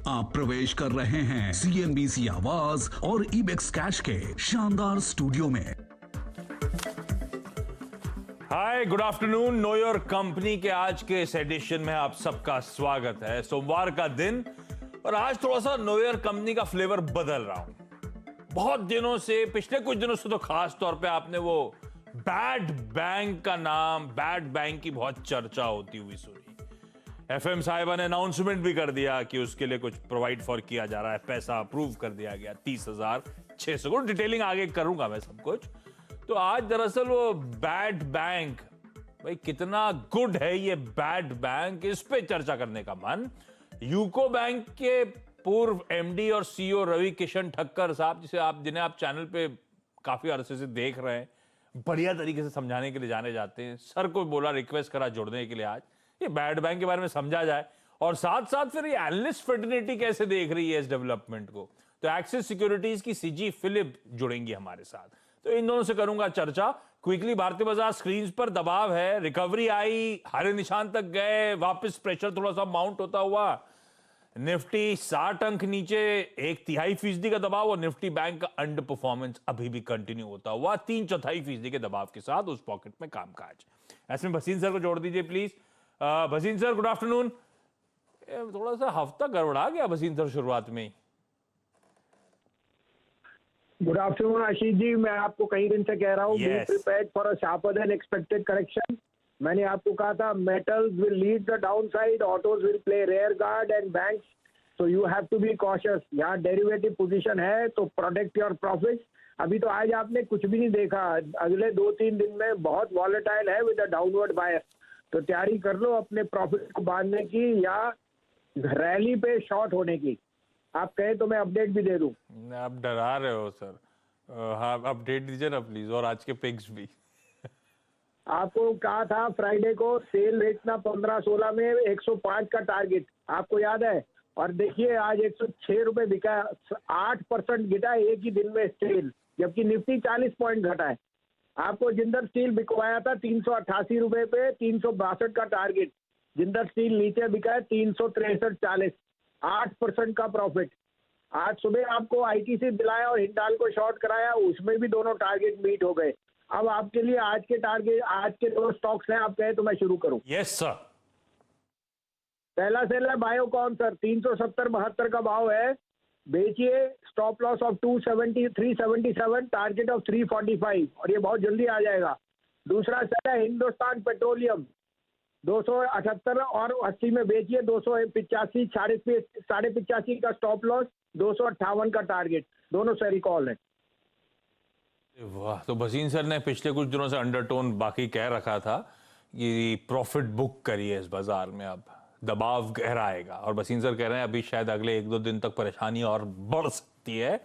आप प्रवेश कर रहे हैं CNBC आवाज और इबेक्स कैश के शानदार स्टूडियो में। Hi, good afternoon. Know your company के आज के इस एडिशन में आप सबका स्वागत है। सोमवार का दिन और आज थोड़ा सा नो योर कंपनी का फ्लेवर बदल रहा हूं। बहुत दिनों से, पिछले कुछ दिनों से तो खास तौर पे आपने वो बैड बैंक का नाम, बैड बैंक की बहुत चर्चा होती हुई सुनी। FM साहिबा ने अनाउंसमेंट भी कर दिया कि उसके लिए कुछ प्रोवाइड फॉर किया जा रहा है, पैसा अप्रूव कर दिया गया 30,600 करोड़। डिटेलिंग आगे करूंगा मैं सब कुछ। तो आज दरअसल वो बैड बैंक, भाई कितना गुड है ये बैड बैंक, इस पे चर्चा करने का मन। यूको बैंक के पूर्व MD और CEO रवि किशन ठक्कर साहब, जिन्हें आप चैनल पे काफी अरसे से देख रहे हैं, बढ़िया तरीके से समझाने के लिए जाने जाते हैं। सर को बोला, रिक्वेस्ट करा जुड़ने के लिए, आज ये बैड बैंक के बारे में समझा जाए और साथ साथ फिर ये एनालिस्ट फ्रेटर्निटी कैसे देख रही है इस डेवलपमेंट को। तो एक्सिस सिक्योरिटीज की CG फिलिप जुड़ेंगी हमारे साथ, तो इन दोनों से करूंगा चर्चा। क्विकली भारतीय बाजार स्क्रीन पर दबाव है, रिकवरी आई, हरे निशान तक गए, वापस प्रेशर थोड़ा सा माउंट होता हुआ। निफ्टी 60 अंक नीचे, 1/3% का दबाव और निफ्टी बैंक का अंडर परफॉर्मेंस अभी भी कंटिन्यू होता हुआ 3/4% के दबाव के साथ उस पॉकेट में कामकाज। ऐसे में भसीन सर को जोड़ दीजिए please. Bhasin sir, good afternoon. थोड़ा सा हफ्ता गड़बड़ा गया भसीन सर शुरुआत में ही। गुड आफ्टरनून आशीष जी, मैं आपको कई दिन से कह रहा हूँ, be prepared for a sharper than expected correction. मैंने आपको कहा था metals will lead the downside, autos will play rear guard and banks, so you have to be cautious. यहाँ डेरिवेटिव पोजीशन है तो प्रोटेक्ट योर प्रॉफिट्स। अभी तो आज आपने कुछ भी नहीं देखा, अगले 2-3 दिन में बहुत वॉलेटाइल है विद अ डाउनवर्ड बायस, तो तैयारी कर लो अपने प्रॉफिट को बांधने की या रैली पे शॉर्ट होने की। आप कहें तो मैं अपडेट भी दे दूं। आप डरा रहे हो सर। हाँ, अपडेट दीजिए ना प्लीज, और आज के पिक्स भी। आपको कहा था फ्राइडे को सेल रेटना 15-16 में 105 का टारगेट, आपको याद है? और देखिए आज 106 रुपए बिका, 8% गिरा एक ही दिन में सेल, जबकि निफ्टी 40 पॉइंट घटा है। आपको जिंदल स्टील बिकवाया था 388 रुपए पे 362 का टारगेट, जिंदल स्टील नीचे बिका है 363.40, 8% का प्रॉफिट। आज सुबह आपको ITC दिलाया और हिंडाल को शॉर्ट कराया, उसमें भी दोनों टारगेट मीट हो गए। अब आपके लिए आज के टारगेट, आज के 2 स्टॉक्स हैं, आप कहें तो मैं शुरू करूं। Yes sir. पहला सेल है बायोकॉन सर, 370-72 का भाव है, बेचिए। Stop loss of 377, target of 345, और ये बहुत जल्दी आ जाएगा। दूसरा सेल है हिंदुस्तान पेट्रोलियम, 278 और 80 में बेचिए, 285, 85.5 का स्टॉप लॉस, 258 का टारगेट, दोनों से रिकॉल है। वाह, तो भसीन सर ने पिछले कुछ दिनों से अंडरटोन बाकी कह रखा था कि प्रॉफिट बुक करिए इस बाजार में, अब दबाव गहरा आएगा। और भसीन सर कह रहे हैं अभी शायद अगले 1-2 दिन तक परेशानी और बढ़ सकती है,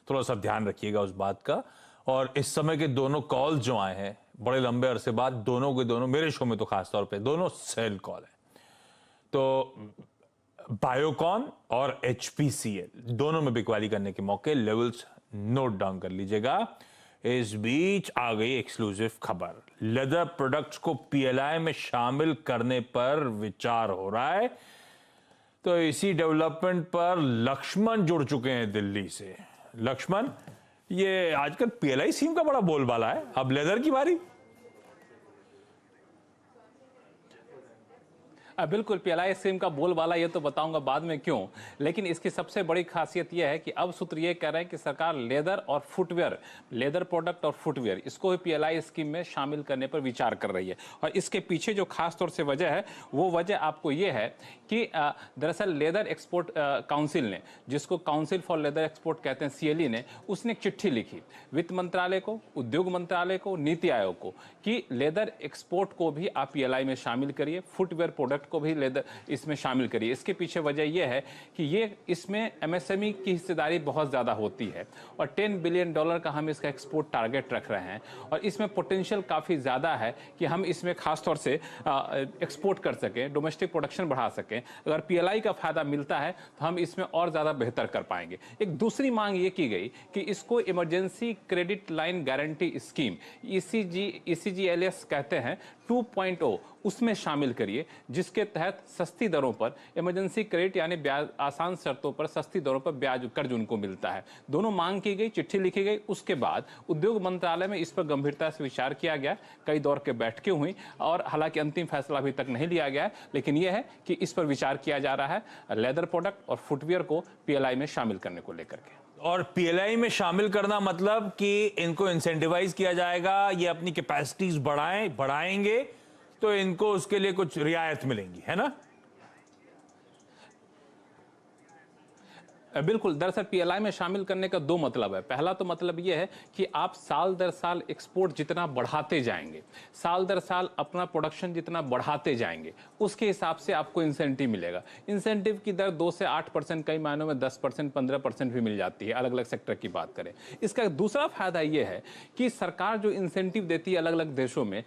थोड़ा सा ध्यान रखिएगा उस बात का। और इस समय के दोनों कॉल जो आए हैं बड़े लंबे अरसे बाद, दोनों के दोनों मेरे शो में तो खासतौर पे दोनों सेल कॉल है। तो बायोकॉन और HPCL दोनों में बिकवाली करने के मौके, लेवल्स नोट डाउन कर लीजिएगा। इस बीच आ गई एक्सक्लूसिव खबर, लेदर प्रोडक्ट्स को PLI में शामिल करने पर विचार हो रहा है। तो इसी डेवलपमेंट पर लक्ष्मण जुड़ चुके हैं दिल्ली से। लक्ष्मण, ये आजकल PLI स्कीम का बड़ा बोलबाला है, अब लेदर की बारी। बिल्कुल, PLI स्कीम का बोलबाला, ये तो बताऊंगा बाद में क्यों। लेकिन इसकी सबसे बड़ी खासियत यह है कि अब सूत्र ये कह रहे हैं कि सरकार लेदर और फुटवेयर, लेदर प्रोडक्ट और फुटवेयर, इसको भी PLI स्कीम में शामिल करने पर विचार कर रही है। और इसके पीछे जो खास तौर से वजह है, वो वजह आपको ये है कि दरअसल लेदर एक्सपोर्ट काउंसिल ने, जिसको काउंसिल फॉर लेदर एक्सपोर्ट कहते हैं, CLE ने, उसने एक चिट्ठी लिखी वित्त मंत्रालय को, उद्योग मंत्रालय को, नीति आयोग को, कि लेदर एक्सपोर्ट को भी आप PLI में शामिल करिए, फुटवेयर प्रोडक्ट को भी लेदर इसमें शामिल करिए। इसके पीछे वजह यह है कि ये इसमें MSME की हिस्सेदारी बहुत ज़्यादा होती है और $10 बिलियन का हम इसका एक्सपोर्ट टारगेट रख रहे हैं और इसमें पोटेंशियल काफ़ी ज़्यादा है कि हम इसमें खास तौर से एक्सपोर्ट कर सकें, डोमेस्टिक प्रोडक्शन बढ़ा सकें। अगर PLI का फायदा मिलता है तो हम इसमें और ज़्यादा बेहतर कर पाएंगे। एक दूसरी मांग ये की गई कि इसको emergency credit line guarantee scheme ECGLS कहते हैं 2.0, उसमें शामिल करिए, जिसके तहत सस्ती दरों पर इमरजेंसी क्रेडिट यानी ब्याज आसान शर्तों पर सस्ती दरों पर ब्याज कर्ज उनको मिलता है। दोनों मांग की गई, चिट्ठी लिखी गई। उसके बाद उद्योग मंत्रालय में इस पर गंभीरता से विचार किया गया, कई दौर के बैठकें हुई और हालांकि अंतिम फैसला अभी तक नहीं लिया गया है, लेकिन यह है कि इस पर विचार किया जा रहा है लेदर प्रोडक्ट और फुटवियर को पीएलआई में शामिल करने को लेकर के। और पीएलआई में शामिल करना मतलब कि इनको इंसेंटिवाइज किया जाएगा, ये अपनी कैपेसिटीज बढ़ाएंगे तो इनको उसके लिए कुछ रियायत मिलेंगी, है ना? बिल्कुल, दरअसल पीएलआई में शामिल करने का दो मतलब है। पहला तो मतलब यह है कि आप साल दर साल एक्सपोर्ट जितना बढ़ाते जाएंगे, साल दर साल अपना प्रोडक्शन जितना बढ़ाते जाएंगे, उसके हिसाब से आपको इंसेंटिव मिलेगा। इंसेंटिव की दर 2 से 8%, कई मायनों में 10%, 15% भी मिल जाती है, अलग अलग सेक्टर की बात करें। इसका दूसरा फायदा यह है कि सरकार जो इंसेंटिव देती है अलग अलग देशों में,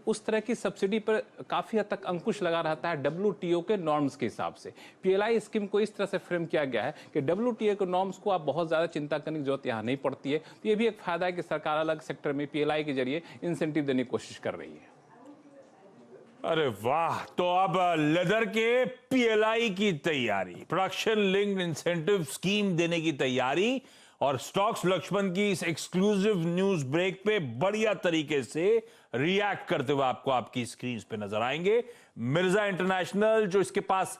उस तरह की सब्सिडी पर काफी हद तक अंकुश लगा रहता है WTO के नॉर्म्स के हिसाब से। पीएलआई स्कीम को इस तरह से फ्रेम किया गया है कि WTO के नॉर्म्स को आप बहुत ज्यादा चिंता करने की जरूरत यहां नहीं पड़ती है। तो ये भी एक फायदा है कि सरकार अलग सेक्टर में पीएलआई के जरिए इंसेंटिव देने की कोशिश कर रही है। अरे वाह, तो अब लेदर के पीएलआई की तैयारी, प्रोडक्शन लिंक्ड इंसेंटिव स्कीम देने की तैयारी, और स्टॉक्स लक्ष्मण की इस एक्सक्लूसिव न्यूज ब्रेक पे बढ़िया तरीके से रिएक्ट करते हुए आपको आपकी स्क्रीन पे नजर आएंगे। मिर्जा इंटरनेशनल, जो इसके पास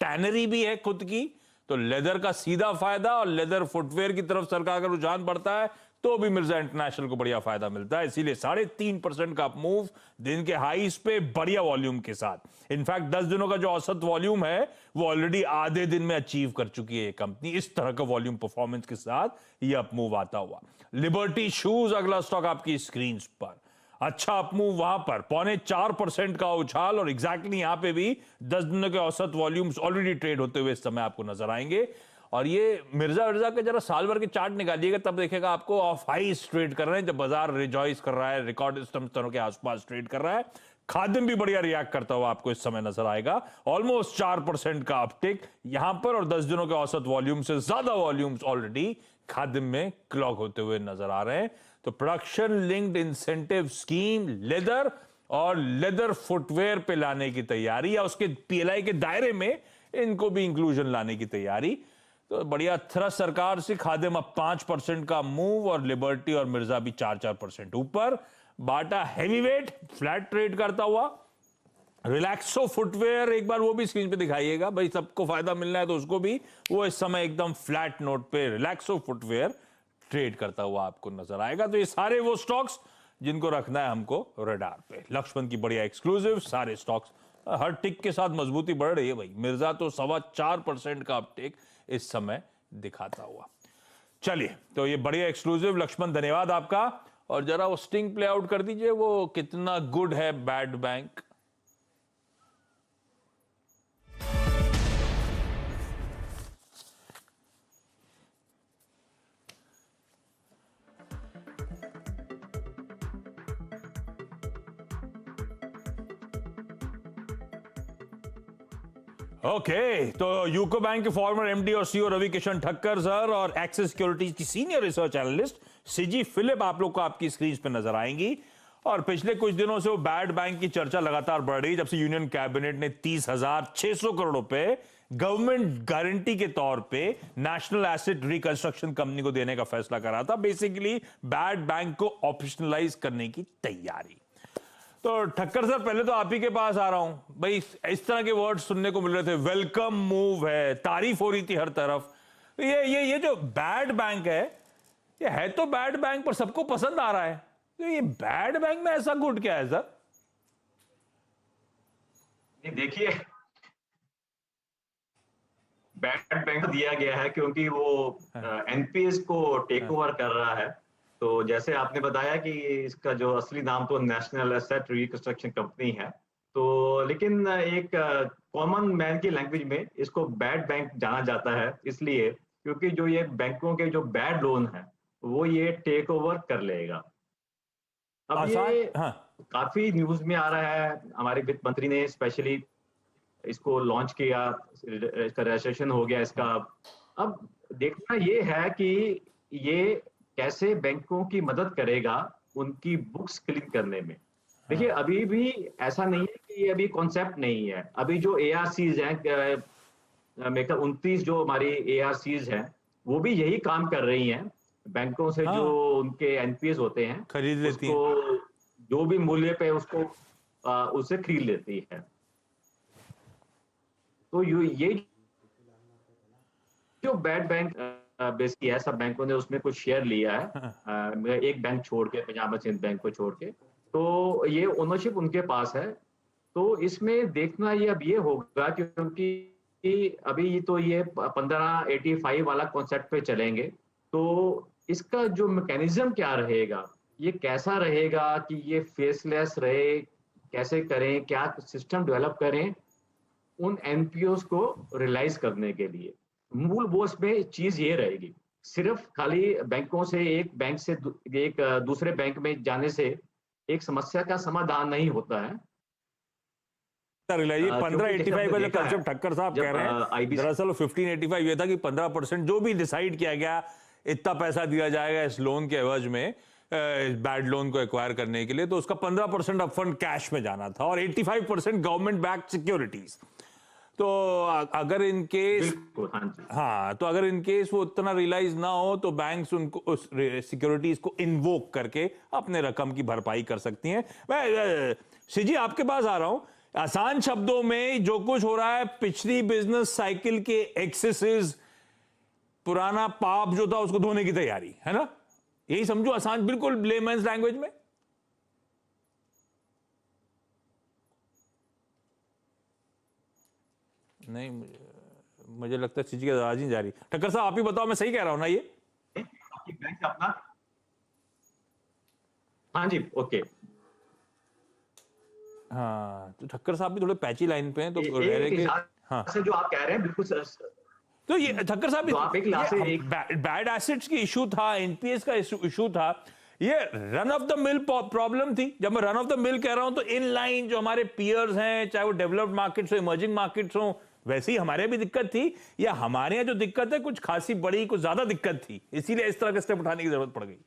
टैनरी भी है खुद की, तो लेदर का सीधा फायदा, और लेदर फुटवेयर की तरफ सरकार का रुझान बढ़ता है तो भी मिर्जा इंटरनेशनल को बढ़िया फायदा मिलता है। इसीलिए 3.5% का मूव दिन के हाईस पे बढ़िया वॉल्यूम के साथ। इनफैक्ट 10 दिनों का जो औसत वॉल्यूम है वो ऑलरेडी आधे दिन में अचीव कर चुकी है ये कंपनी। इस तरह का वॉल्यूम परफॉर्मेंस के साथ ये अपमूव आता हुआ। लिबर्टी शूज अगला स्टॉक आपकी स्क्रीन पर, अच्छा अपमूव वहां पर 0.25% का उछाल, और एग्जैक्टली यहां पे भी 10 दिनों के औसत वॉल्यूम्स ऑलरेडी ट्रेड होते हुए इस समय आपको नजर आएंगे। और ये मिर्जा के जरा साल भर के चार्ट निकालिएगा, तब देखेगा आपको ऑफ हाईस ट्रेड कर रहे हैं, जब बाजार रिजॉइस कर रहा है, रिकॉर्ड स्तरों के आसपास ट्रेड कर रहा है। खादिम भी बढ़िया रिएक्ट करता हुआ आपको इस समय नजर आएगा, ऑलमोस्ट 4% का अपटिक यहां पर, और 10 दिनों के औसत वॉल्यूम से ज्यादा वॉल्यूम्स ऑलरेडी खादिम में क्लॉक होते हुए नजर आ रहे हैं। तो production linked incentive scheme leather और लेदर फुटवेयर पे लाने की तैयारी, या उसके पीएलआई के दायरे में इनको भी इंक्लूजन लाने की तैयारी। तो बढ़िया थ्रस्ट सरकार से। खादिम अब 5% का मूव, और लिबर्टी और मिर्जा भी 4% ऊपर। बाटा हैवीवेट फ्लैट ट्रेड करता हुआ। रिलैक्सो फुटवेयर एक बार वो भी स्क्रीन पे दिखाइएगा भाई, सबको फायदा मिलना है तो उसको भी। वो इस समय एकदम फ्लैट नोट पे रिलैक्सो फुटवेयर ट्रेड करता हुआ आपको नजर आएगा। तो ये सारे वो स्टॉक्स जिनको रखना है हमको रडार पे। लक्ष्मण की बढ़िया एक्सक्लूसिव सारे स्टॉक्स, हर टिक के साथ मजबूती बढ़ रही है भाई। मिर्जा तो 4.25% का अपटेक इस समय दिखाता हुआ। चलिए, तो ये बढ़िया एक्सक्लूसिव लक्ष्मण, धन्यवाद आपका। और जरा वो स्टिंग प्ले आउट कर दीजिए, वो कितना गुड है बैड बैंक। ओके, तो यूको बैंक के फॉर्मर एमडी और सीईओ रवि किशन ठक्कर सर और एक्सिस सिक्योरिटीज की senior research analyst C G Philip आप लोग को आपकी स्क्रीन पे नजर आएंगी। और पिछले कुछ दिनों से वो बैड बैंक की चर्चा लगातार बढ़ रही, जब से यूनियन कैबिनेट ने 30,600 करोड़ रुपए गवर्नमेंट गारंटी के तौर पे नेशनल एसेट रिकंस्ट्रक्शन कंपनी को देने का फैसला करा था। बेसिकली बैड बैंक को ऑप्शनलाइज करने की तैयारी। तो ठक्कर सर, पहले तो आप ही के पास आ रहा हूं भाई। इस तरह के वर्ड सुनने को मिल रहे थे, वेलकम मूव है, तारीफ हो रही थी हर तरफ। ये जो बैड बैंक है, ये है तो बैड बैंक पर सबको पसंद आ रहा है। तो ये बैड बैंक में ऐसा गुड क्या है सर? देखिए, बैड बैंक दिया गया है क्योंकि वो एनपीएस को टेक ओवर कर रहा है। तो जैसे आपने बताया कि इसका जो असली नाम तो नेशनल एसेट रिकंस्ट्रक्शन कंपनी है, तो लेकिन एक कॉमन मैन की लैंग्वेज में इसको बैड बैंक जाना जाता है, इसलिए क्योंकि जो ये बैंकों के जो बैड लोन है वो ये टेक ओवर कर लेगा। अब ये काफी न्यूज में आ रहा है, हमारे वित्त मंत्री ने स्पेशली इसको लॉन्च किया, इसका रजिस्ट्रेशन हो गया इसका। अब देखना ये है कि ये कैसे बैंकों की मदद करेगा उनकी बुक्स क्लीन करने में। देखिए, अभी भी ऐसा नहीं है ये अभी कॉन्सेप्ट नहीं है। अभी जो ARCs हैं, मेरे ख्याल 29 जो हमारी ARCs हैं, वो भी यही काम कर रही हैं। बैंकों से हाँ। जो उनके NPS होते हैं, खरीद लेती हैं। उसको जो भी मूल्य पे उसको उससे खरीद लेती है। तो ये जो बैड बैंक बेसिकली है, सब बैंकों ने उसमें कुछ शेयर लिया है, एक बैंक छोड़ के, पंजाब एंड सिंध बैंक को छोड़ के, तो ये ओनरशिप उनके पास है। तो इसमें देखना ये अब ये होगा, क्योंकि अभी तो ये 1585 वाला कॉन्सेप्ट पे चलेंगे, तो इसका जो मैकेनिज्म क्या रहेगा, ये कैसा रहेगा कि ये फेसलेस रहे, कैसे करें, क्या सिस्टम डेवलप करें उन NPOs को रियलाइज करने के लिए। मूल वो इसमें चीज ये रहेगी, सिर्फ खाली बैंकों से एक बैंक से एक दूसरे बैंक में जाने से एक समस्या का समाधान नहीं होता है। रियलाइज क्योंकि 1585 का जो देखा है, कंसेप्ट ठक्कर साहब जब, कह रहे हैं, IBC दरअसल 1585 ये था कि 15% जो भी डिसाइड किया गया इतना पैसा दिया जाएगा इस लोन के एवज में, बैड लोन को एक्वायर करने के लिए, तो उसका 15% अपफ्रंट कैश में जाना था और 85% गवर्नमेंट बैक्ड सिक्योरिटीज। तो अगर इन केस, हाँ, तो अगर इन केस वो उतना रियलाइज ना हो तो बैंक्स उनको उस सिक्योरिटीज को इन्वोक करके अपने रकम की भरपाई कर सकती हैं। मैं सिजी आपके पास आ रहा हूं। आसान शब्दों में जो कुछ हो रहा है, पिछली बिजनेस साइकिल के एक्सेसेस, पुराना पाप जो था उसको धोने की तैयारी है ना, यही समझो आसान, बिल्कुल लेमन्स लैंग्वेज में। नहीं, मुझे लगता है चीज की आवाज नहीं जा रही। ठक्कर साहब आप ही बताओ, मैं सही कह रहा हूं ना ये? बैंक अपना, हाँ जी, ओके। हाँ, तो ठक्कर साहब भी थोड़े पैची लाइन पे हैं, तो हाँ, जो आप कह रहे हैं बिल्कुल सर। तो ये ठक्कर साहब भी बैड एसेट्स की इशू था, NPS का इशू था, ये run of the mill problem थी। जब मैं रन ऑफ द मिल कह रहा हूं तो इन लाइन जो हमारे पियर्स हैं, चाहे वो डेवलप्ड मार्केट्स हो, इमर्जिंग मार्केट्स हो, वैसे ही हमारे भी दिक्कत थी, या हमारे यहाँ जो दिक्कत है कुछ खासी बड़ी, कुछ ज्यादा दिक्कत थी, इसीलिए इस तरह के स्टेप उठाने की जरूरत पड़ गई?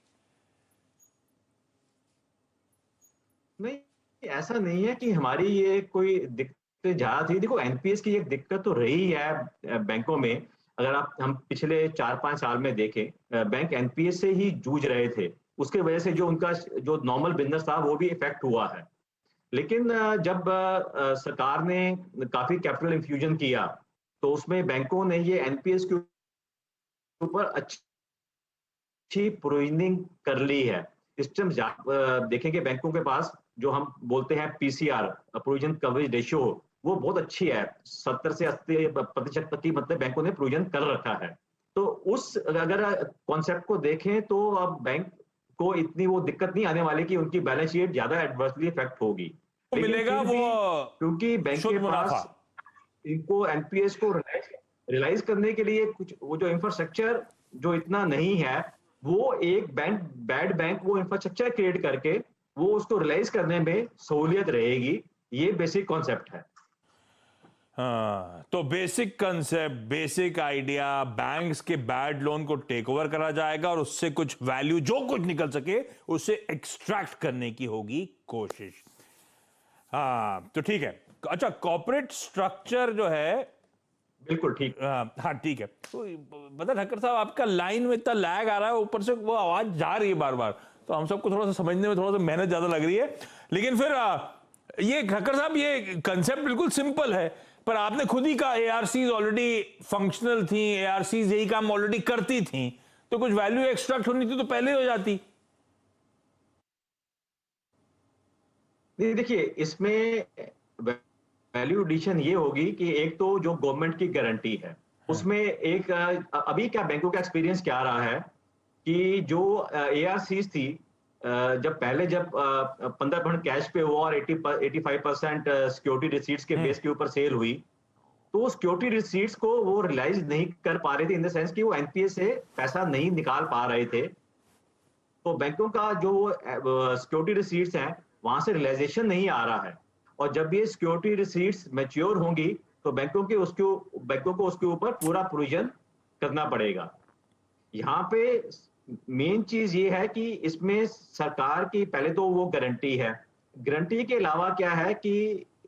नहीं, ऐसा नहीं है कि हमारी ये कोई दिक्कत ज्यादा थी। देखो, NPS की एक दिक्कत तो रही है बैंकों में। अगर हम पिछले 4-5 साल में देखें, बैंक NPS से ही जूझ रहे थे। उसके वजह से जो उनका जो नॉर्मल बिजनेस था वो भी इफेक्ट हुआ है। लेकिन जब सरकार ने काफी कैपिटल इन्फ्यूजन किया, तो उसमें बैंकों ने ये NPS के ऊपर अच्छी प्रोविजनिंग कर ली है। सिस्टम देखेंगे बैंकों के पास जो हम बोलते हैं PCR, प्रोविजन कवरेज रेशियो, वो बहुत अच्छी है। 70 से 80% तक की मतलब बैंकों ने प्रोविजन कर रखा है। तो उस अगर कॉन्सेप्ट को देखें तो अब बैंक को इतनी वो दिक्कत नहीं आने वाली कि उनकी बैलेंस शीट ज्यादा एडवर्सली इफेक्ट होगी। मिलेगा वो, क्योंकि बैंक के पास इनको NPS को रियलाइज करने के लिए कुछ वो जो इंफ्रास्ट्रक्चर जो इतना नहीं है, वो एक बैड बैंक वो इंफ्रास्ट्रक्चर क्रिएट करके वो उसको रियलाइज करने में सहूलियत रहेगी। ये बेसिक कॉन्सेप्ट है। हाँ, तो basic concept, basic idea, banks के बैड लोन को टेक ओवर करा जाएगा और उससे कुछ वैल्यू जो कुछ निकल सके उससे एक्सट्रैक्ट करने की होगी कोशिश। हाँ, तो ठीक है। अच्छा, कॉर्पोरेट स्ट्रक्चर जो है, बिल्कुल ठीक। हाँ ठीक है। तो बता ठक्कर साहब, आपका लाइन में इतना लैग आ रहा है, ऊपर से वो आवाज जा रही है बार बार, तो हम सबको थोड़ा सा समझने में थोड़ा सा मेहनत ज्यादा लग रही है। लेकिन फिर ये ठक्कर साहब, ये कंसेप्ट बिल्कुल सिंपल है, पर आपने खुद ही कहा ARCs ऑलरेडी फंक्शनल थी, ARCs यही काम ऑलरेडी करती थी, तो कुछ वैल्यू एक्सट्रैक्ट होनी थी तो पहले हो जाती। नहीं, देखिए, इसमें वैल्यू एडिशन ये होगी कि एक तो जो गवर्नमेंट की गारंटी है, उसमें एक अभी क्या बैंकों का एक्सपीरियंस क्या रहा है कि जो ARCs थी, जब 15% कैश पे हुआ और 85% सिक्योरिटी रिसीट्स के बेस के ऊपर सेल हुई, तो सिक्योरिटी रिसीट्स को वो रियलाइज नहीं कर पा रहे थे, इन द सेंस कि वो NPS से पैसा नहीं निकाल पा रहे थे। तो बैंकों का जो सिक्योरिटी रिसीट्स हैं, वहां से रियलाइजेशन नहीं आ रहा है, और जब ये सिक्योरिटी रिसीट्स मैच्योर होंगी तो बैंकों को उसके ऊपर पूरा प्रोविजन करना पड़ेगा। यहाँ पे मेन चीज ये है कि इसमें सरकार की पहले तो वो गारंटी है। गारंटी के अलावा क्या है कि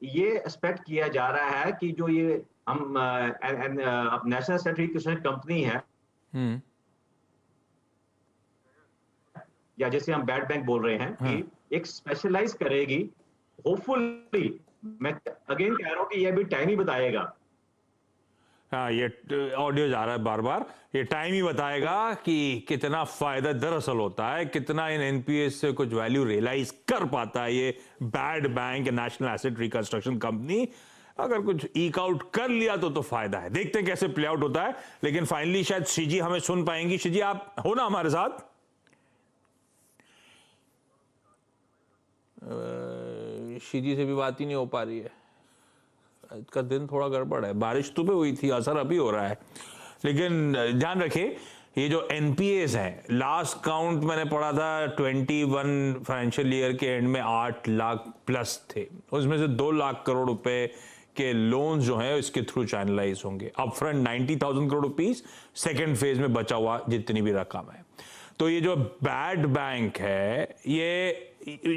ये एक्सपेक्ट किया जा रहा है कि जो ये हम नेशनल एसेट रिकंस्ट्रक्शन कंपनी है, या जैसे हम बैड बैंक बोल रहे हैं, कि एक स्पेशलाइज करेगी। होपफुली, मैं अगेन कह रहा हूं कि ये भी टाइम ही बताएगा। हाँ, ये ऑडियो जा रहा है बार बार, ये टाइम ही बताएगा कि कितना फायदा दरअसल होता है, कितना इन एनपीएस से कुछ वैल्यू रियलाइज कर पाता है ये bad bank, national asset reconstruction company. अगर कुछ ईक आउट कर लिया तो फायदा है। देखते हैं कैसे प्ले आउट होता है। लेकिन फाइनली शायद श्रीजी हमें सुन पाएंगी। श्रीजी, आप हो ना हमारे साथ? श्रीजी से भी बात ही नहीं हो पा रही है। का दिन थोड़ा गड़बड़ है, बारिश सुबह हुई थी, असर अभी हो रहा है। लेकिन ध्यान रखिए, ये जो एनपीएस हैं, लास्ट काउंट मैंने पढ़ा था 21 फाइनेंशियल ईयर के एंड में 8 लाख प्लस थे। उसमें से 2 लाख करोड़ रुपए के लोन्स जो हैं इसके थ्रू चैनलाइज होंगे। Upfront 90,000 crore rupees, second phase में बचा हुआ जितनी भी रकम है। तो ये जो बैड बैंक है, ये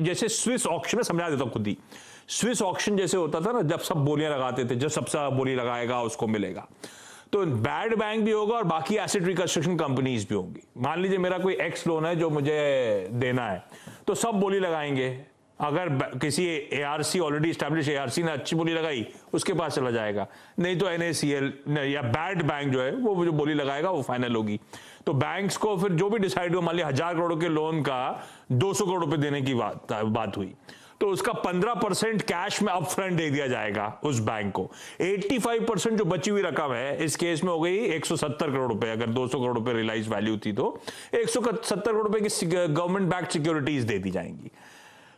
जैसे स्विस ऑक्शन में, समझा देता हूं खुद ही, स्विस ऑक्शन जैसे होता था ना, जब सब बोलियां लगाते थे, जब सबसे बोली लगाएगा उसको मिलेगा। तो बैड बैंक भी होगा और बाकी एसेट रिकंस्ट्रक्शन कंपनीज भी होंगी। मान लीजिए मेरा कोई एक्स लोन है जो मुझे देना है, तो सब बोली लगाएंगे। अगर किसी एआरसी, ऑलरेडी स्टैब्लिश एआरसी ने अच्छी बोली लगाई, उसके पास चला जाएगा। नहीं तो एनएसीएल या बैड बैंक जो है वो जो बोली लगाएगा वो फाइनल होगी। तो बैंक्स को फिर जो भी डिसाइड हुआ, मान लिया 1000 करोड़ के लोन का 200 करोड़ रुपए देने की बात हुई, तो उसका 15% कैश में अपफ्रंट दे दिया जाएगा उस बैंक को। 85% जो बची हुई रकम है, इस केस में हो गई 170 करोड़ रुपए। अगर 200 करोड़ रुपए रियलाइज वैल्यू थी तो 170 करोड़ रुपए की गवर्नमेंट बैक्ड सिक्योरिटीज दे दी जाएंगी।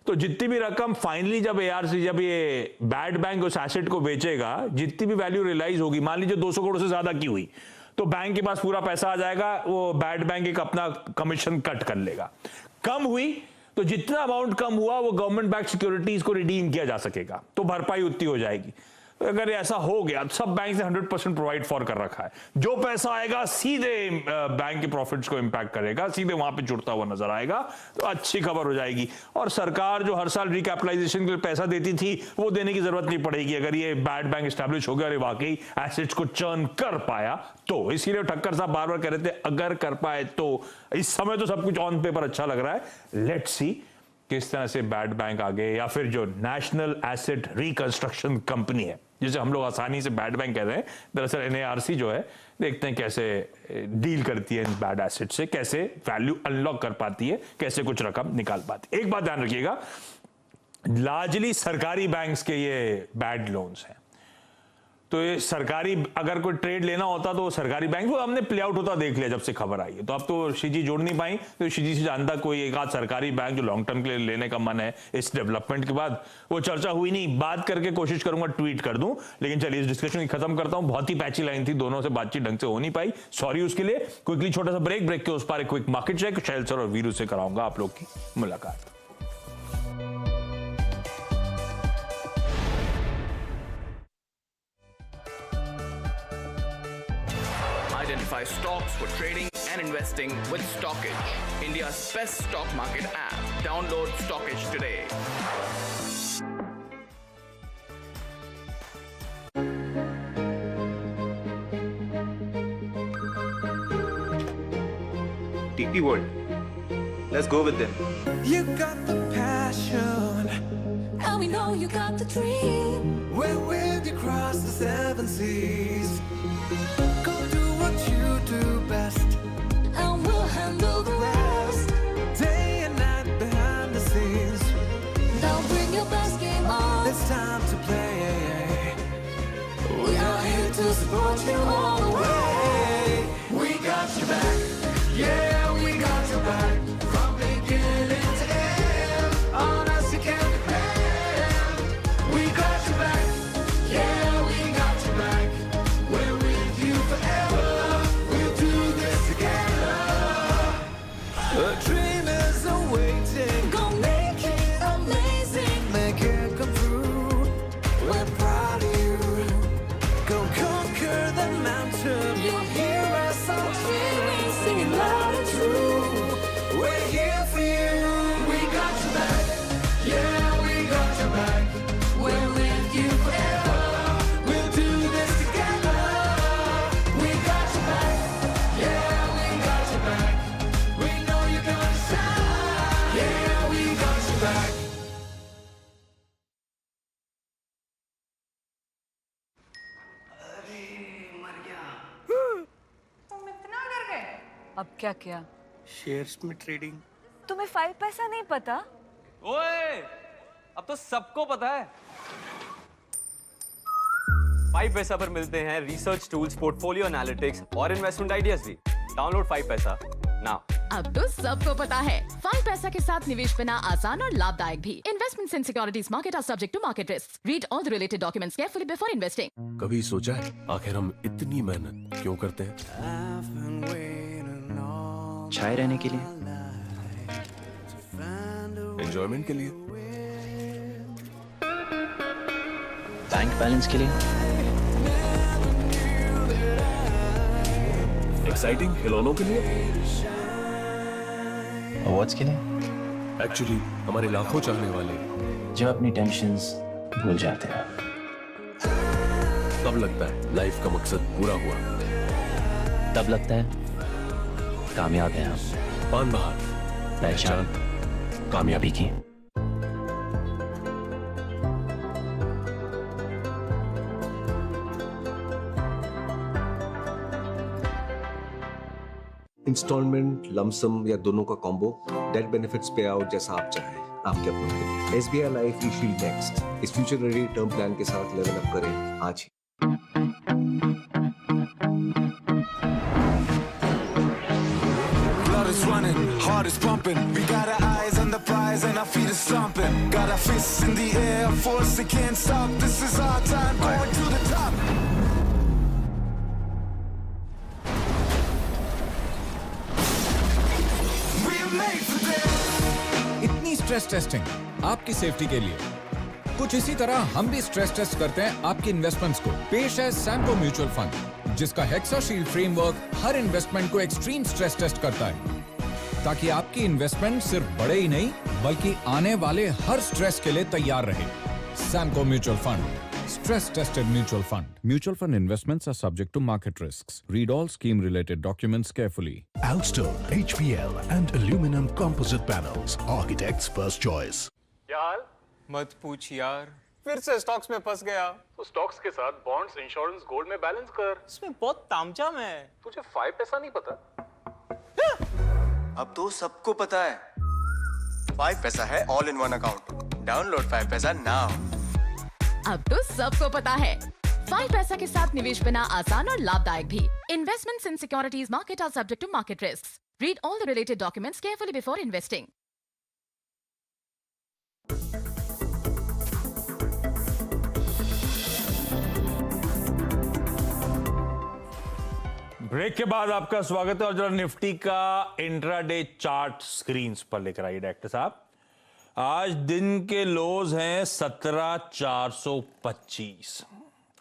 तो जितनी भी रकम फाइनली जब ये बैड बैंक उस एसेट को बेचेगा, जितनी भी वैल्यू रियलाइज होगी, मान लीजिए 200 करोड़ से ज्यादा की हुई, तो बैंक के पास पूरा पैसा आ जाएगा। वो बैड बैंक एक अपना कमीशन कट कर लेगा। कम हुई तो जितना अमाउंट कम हुआ वो गवर्नमेंट बैक्ड सिक्योरिटीज को रिडीम किया जा सकेगा, तो भरपाई उतनी हो जाएगी। अगर ऐसा हो गया, सब बैंक ने 100% प्रोवाइड फॉर कर रखा है। जो पैसा आएगा सीधे बैंक के प्रॉफिट्स को इंपैक्ट करेगा, सीधे वहां पे जुड़ता हुआ नजर आएगा, तो अच्छी खबर हो जाएगी। और सरकार जो हर साल रिकैपिटलाइजेशन के लिए पैसा देती थी, वो देने की जरूरत नहीं पड़ेगी अगर ये बैड बैंक एस्टैब्लिश हो गया और वाकई एसेट्स को चर्न कर पाया तो। इसीलिए ठक्कर साहब बार बार कह रहे थे अगर कर पाए तो। इस समय तो सब कुछ ऑन पेपर अच्छा लग रहा है, लेट्स सी किस तरह से बैड बैंक आगे, या फिर जो नेशनल एसेट रिकंस्ट्रक्शन कंपनी है जिसे हम लोग आसानी से बैड बैंक कह रहे हैं, दरअसल एनएआरसी जो है, देखते हैं कैसे डील करती है इन बैड एसेट से, कैसे वैल्यू अनलॉक कर पाती है, कैसे कुछ रकम निकाल पाती है। एक बात ध्यान रखिएगा, लार्जली सरकारी बैंक्स के ये बैड लोन्स हैं। तो ये सरकारी, अगर कोई ट्रेड लेना होता तो सरकारी बैंक, वो हमने प्ले आउट होता देख लिया जब से खबर आई है। तो अब तो श्रीजी जोड़ नहीं पाई, तो श्रीजी से जानता कोई एक आध सरकारी बैंक जो लॉन्ग टर्म के लिए लेने का मन है इस डेवलपमेंट के बाद। वो चर्चा हुई नहीं, बात करके कोशिश करूंगा ट्वीट कर दूं। लेकिन चलिए इस डिस्कशन खत्म करता हूं। बहुत ही पैची लाइन थी, दोनों से बातचीत ढंग से हो नहीं पाई, सॉरी उसके लिए। क्विकली छोटा सा ब्रेक के उस पार एक क्विक मार्केट चेक शैल सर और वीरू से कराऊंगा आप लोग की मुलाकात। Identify stocks for trading and investing with Stockage, India's best stock market app. Download Stockage today. DP World. Let's go with them. You got the passion, and we know you got the dream. we're with you across the 7 seas. Go do what you do best, And we'll handle the rest. day and night behind the scenes. Now bring your best game on. It's time to play. We are here to support you all the way. We got your back, yeah, we got your back. From beginning to end, on us you can depend. We got your back, yeah, we got your back. We're with you forever, we'll do this together. The dreamers are waiting, Go make it amazing. make it come true. We're proud of you. Go conquer the mountain. You'll hear us on TV singing loud and true. We're here for you. We got your back. Yeah, we got your back. We're with you अब क्या किया? Shares में trading. तुम्हें 5 पैसा नहीं पता? ओए, अब तो सबको पता है। 5 पैसा पर मिलते हैं रिसर्च टूल्स, पोर्टफोलियो एनालिटिक्स और इन्वेस्टमेंट आइडियाज भी। डाउनलोड 5 पैसा नाउ। अब तो सबको पता है 5 पैसा के साथ निवेश करना आसान और लाभदायक भी। Investments in securities market are subject to market risk. Read all the related documents carefully before investing. कभी सोचा है आखिर हम इतनी मेहनत क्यों करते हैं? छाए रहने के लिए, एंजॉयमेंट के लिए, बैंक बैलेंस के लिए, एक्साइटिंग खिलौनों के लिए, अवार्ड्स के लिए। एक्चुअली हमारे लाखों चाहने वाले जब अपनी टेंशन्स भूल जाते हैं तब लगता है लाइफ का मकसद पूरा हुआ। तब लगता है कामयाब हैं हम। पान बहार पहचान कामयाबी की। इंस्टॉलमेंट, लमसम या दोनों का कॉम्बो, डेट बेनिफिट्स पे आउट जैसा आप चाहें, आपके अपने। SBI लाइफ ई-शील्ड नेक्स्ट इस फ्यूचर रेडी टर्म प्लान के साथ लेवल अप करें आज ही। Blood is running, heart is pumping. We got our eyes on the prize and our feet are stomping. Got our fists in the air, force that can't stop. This is our time, going to the top. We're made for this. इतनी stress testing आपकी safety के लिए। कुछ इसी तरह हम भी stress test करते हैं आपकी इन्वेस्टमेंट्स को। पेश है सैमको म्यूचुअल फंड, जिसका हेक्साशील्ड फ्रेमवर्क हर इन्वेस्टमेंट को एक्सट्रीम स्ट्रेस टेस्ट करता है, ताकि आपकी इन्वेस्टमेंट सिर्फ बढ़े ही नहीं बल्कि आने वाले हर स्ट्रेस के लिए तैयार रहे। Samco mutual fund, stress tested mutual fund. Mutual fund investments are subject to market risks. Read all scheme related documents carefully. Alstom, HPL and aluminum composite panels, architect's first choice. यार मत पूछ यार, फिर से स्टॉक्स में फंस गया। तो स्टॉक्स के साथ बॉन्ड्स, इंश्योरेंस, गोल्ड में बैलेंस कर। इसमें बहुत तामझाम है। तुझे 5 पैसा नहीं पता? अब तो सबको पता है 5 पैसा है all in one account. Download 5 पैसा नाउ। अब तो सबको पता है 5 पैसा के साथ निवेश करना आसान और लाभदायक भी। Investments in securities market are subject to market risk. Read all the related documents carefully before investing. Break के बाद आपका स्वागत है और जरा निफ्टी का इंट्राडे चार्ट स्क्रीन्स पर लेकर आइए डायरेक्टर साहब। आज दिन के लोज हैं 17,425।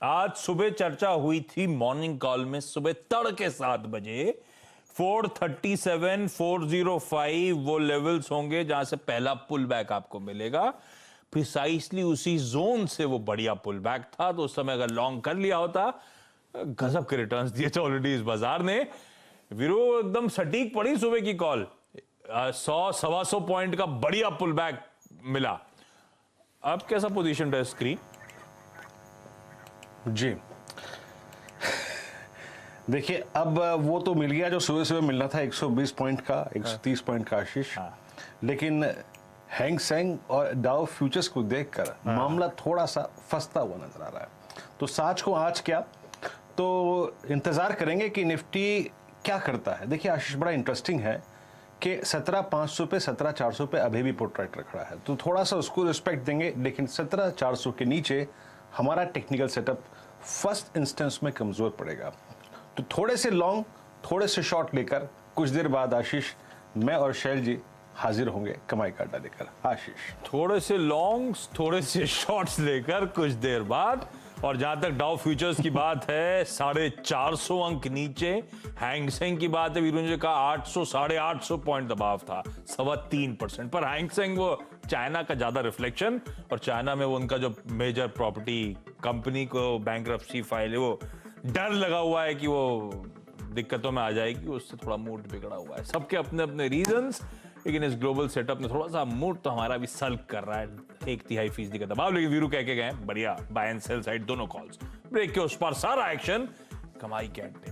आज सुबह चर्चा हुई थी मॉर्निंग कॉल में, सुबह तड़के 7 बजे 437, 405 वो लेवल्स होंगे जहां से पहला पुल बैक आपको मिलेगा। प्रिसाइसली उसी जोन से वो बढ़िया पुल बैक था, तो उस समय अगर लॉन्ग कर लिया होता, गजब के रिटर्न्स दिए थे ऑलरेडी इस बाजार ने। वीरो एकदम सटीक पड़ी सुबह की कॉल, 100-125 पॉइंट का बढ़िया पुल बैक मिला। अब कैसा पोजीशन है स्क्रीन? जी देखिए, अब वो तो मिल गया जो सुबह सुबह मिलना था, 120 पॉइंट का, 130 पॉइंट का आशीष। लेकिन हैंग सेंग और डाउ फ्यूचर्स को देखकर मामला थोड़ा सा फंसता हुआ नजर आ रहा है। तो साच को आज क्या, तो इंतजार करेंगे कि निफ्टी क्या करता है। देखिए आशीष, बड़ा इंटरेस्टिंग है कि 17,500 पे 17,400 पे अभी भी पुट राइटर खड़ा है, तो थोड़ा सा उसको रिस्पेक्ट देंगे। लेकिन 17,400 के नीचे हमारा टेक्निकल सेटअप फर्स्ट इंस्टेंस में कमजोर पड़ेगा। तो थोड़े से लॉन्ग, थोड़े से शॉर्ट लेकर कुछ देर बाद आशीष, मैं और शैल जी हाजिर होंगे कमाई का अड्डा लेकर। आशीष, थोड़े से लॉन्ग्स, थोड़े से शॉर्ट्स लेकर कुछ देर बाद। और जहां तक डाउ फ्यूचर्स की बात है, 450 अंक नीचे। हैंग सेंग की बात है, वीरू ने कहा 800, 850 पॉइंट दबाव था, 3.25% पर हैंग सेंग वो चाइना का ज्यादा रिफ्लेक्शन, और चाइना में वो उनका जो मेजर प्रॉपर्टी कंपनी को बैंकरप्सी फाइल है, वो डर लगा हुआ है कि वो दिक्कतों में आ जाएगी, उससे थोड़ा मूड बिगड़ा हुआ है। सबके अपने अपने रीजंस, लेकिन इस ग्लोबल सेटअप में थोड़ा सा मूड तो हमारा भी सल्क कर रहा है। 1/3% का दबाव, लेकिन वीरू कह के गए बढ़िया बाय एंड सेल साइड दोनों कॉल्स। ब्रेक के उस पर सारा एक्शन कमाई के अड्डे।